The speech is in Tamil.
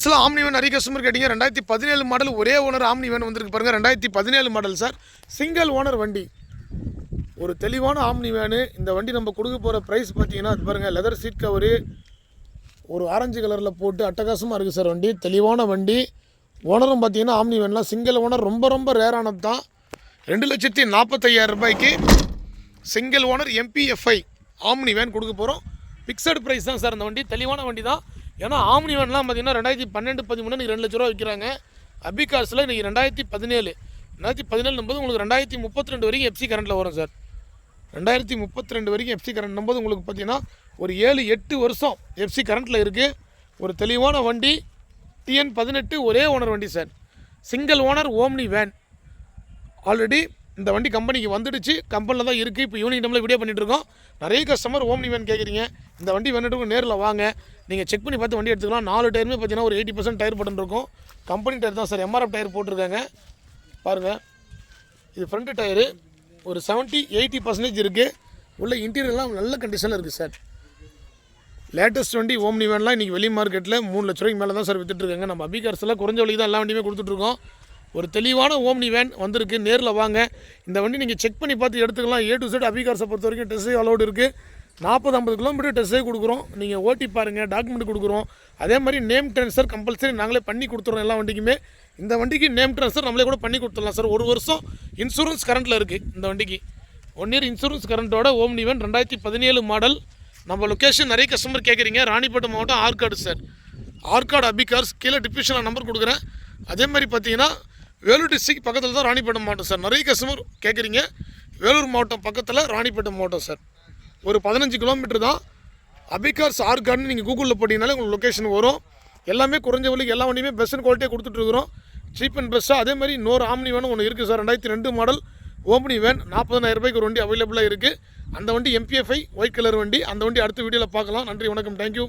ஆக்சுவலாக ஆம்னி வேன் நிறைய கஸ்டமர் கேட்டிங்க. 2017 மாடல் ஒரே ஓனர் ஆம்னி வேன் வந்திருக்கு பாருங்கள். 2017 மாடல் சார், சிங்கிள் ஓனர் வண்டி, ஒரு தெளிவான ஆம்னி வேனு. இந்த வண்டி நம்ம கொடுக்க போகிற ப்ரைஸ் பார்த்தீங்கன்னா அது பாருங்கள், லெதர் சீட் கவரு ஒரு ஆரஞ்சு கலரில் போட்டு அட்டகாசமாக இருக்குது சார். வண்டி தெளிவான வண்டி. ஓனரும் பார்த்தீங்கன்னா ஆம்னி வேன்லாம் சிங்கிள் ஓனர் ரொம்ப ரொம்ப ரேரானது தான். 2,45,000 ரூபாய்க்கு single owner MPFI omni van கொடுக்க போகிறோம். ஃபிக்ஸட் ப்ரைஸ் தான் சார். இந்த வண்டி தெளிவான வண்டி தான். ஏன்னா ஆம்னி வேன்லாம் பார்த்தீங்கன்னா 2012-13 இன்றைக்கி 2 லட்ச ரூபா விற்கிறாங்க. அபிகார்ஸில் இன்றைக்கி 2017 நம்பது உங்களுக்கு 2032 வரைக்கும் FC கரண்ட்டில் வரும் சார். 2032 வரைக்கும் FC கரண்ட் நம்பது உங்களுக்கு பார்த்தீங்கன்னா ஒரு 7-8 வருஷம் FC கரண்ட்டில் இருக்குது. ஒரு தெளிவான வண்டி, TN18 ஒரே ஓனர் வண்டி sir. Single owner omni van. Already இந்த வண்டி கம்பெனிக்கு வந்துடுச்சு, கம்பெனியில் தான் இருக்குது. இப்போ ஈவினிங் டைமில் வீடியோ பண்ணிகிட்ருக்கோம். நிறைய கஸ்டமர் ஓம்னி வேன் கேட்குறீங்க. இந்த வண்டி வேணுட்டு நேரில் வாங்க, நீங்கள் செக் பண்ணி பார்த்து வண்டி எடுத்துக்கலாம். 4 டயருமே பார்த்தீங்கன்னா ஒரு 80% டயர் பட்டன் இருக்கும். கம்பெனி டயர் தான் சார், MRF டயர் போட்டிருக்காங்க பாருங்கள். இது ஃப்ரண்ட் டயரு ஒரு 70-80% இருக்குது. உள்ள இன்டீரியர்லாம் நல்ல கண்டிஷனில் இருக்குது சார். லேட்டஸ்ட் வண்டி ஓம்னி வேன்லாம் இன்றைக்கி வெளி மார்க்கெட்டில் 3 லட்ச ரூபாய்க்கு மேலே தான் சார் விற்றுட்ருக்காங்க. நம்ம அபிகார்ஸில் குறைஞ்ச வழிக்கு தான் எல்லா வண்டியுமே கொடுத்துட்ருக்கோம். ஒரு தெளிவான ஓம்னி வேன் வந்திருக்கு, நேரில் வாங்க. இந்த வண்டி நீங்கள் செக் பண்ணி பார்த்து எடுத்துக்கலாம். A to Z அபிகார்ஸை பொறுத்த வரைக்கும் டெஸ்ட் அலோடு இருக்குது. 40-50 கிலோமீட்டர் டெஸ்ட்டே கொடுக்குறோம். நீங்கள் ஓட்டி பாருங்கள், டாக்குமெண்ட் கொடுக்குறோம். அதே மாதிரி நேம் ட்ரான்ஸ்ஃபர் கம்பல்சரி நாங்களே பண்ணி கொடுத்துறோம் எல்லா வண்டிக்குமே. இந்த வண்டிக்கு நேம் ட்ரான்ஸ்ஃபர் நம்மளே கூட பண்ணி கொடுத்துடலாம் சார். 1 வருஷம் இன்சூரன்ஸ் கரண்ட்டில் இருக்குது இந்த வண்டிக்கு. 1 இயர் இன்சூரன்ஸ் கரண்ட்டோட ஓம்னி வேன் 2017 மாடல். நம்ம லொக்கேஷன் நிறைய கஸ்டமர் கேட்குறீங்க. ராணிப்பேட்டை மாவட்டம் ஆற்காடு சார். ஆற்காடு அபிகார்ஸ், கீழே டிஸ்கிரிப்ஷனில் நம்பர் கொடுக்குறேன். அதே மாதிரி பார்த்தீங்கன்னா வேலூர் டிஸ்ட்ரிக்ட் பக்கத்தில் தான் ராணிப்பேட்டை மாவட்டம் சார். நிறைய கஸ்டமர் கேட்குறீங்க. வேலூர் மாவட்டம் பக்கத்தில் ராணிப்பேட்டை மாவட்டம் சார். ஒரு 15 கிலோமீட்டர் தான். அபிகார்ஸ் ஆர்கார்டுன்னு நீங்கள் கூகுளில் போட்டிங்கனாலே உங்களுக்கு லொக்கேஷன் வரும். எல்லாமே குறைஞ்ச விலைக்கு எல்லா வண்டியுமே பெஸ்ட் குவாலிட்டியாக கொடுத்துட்ருக்குறோம். சீப் அண்ட் பெஸ்ட்டாக. அதே மாதிரி இன்னொரு ஆம்னி வேணும் ஒன்று இருக்குது சார். 2002 மாடல் ஓம்னி வேன் 40,000 ரூபாய்க்கு ஒரு வண்டி அவைலபிளாக இருக்குது. அந்த வண்டி MPFI ஒயிட் கலர் வண்டி. அந்த வண்டி அடுத்த வீடியோவில் பார்க்கலாம். நன்றி, வணக்கம், தேங்க்யூ.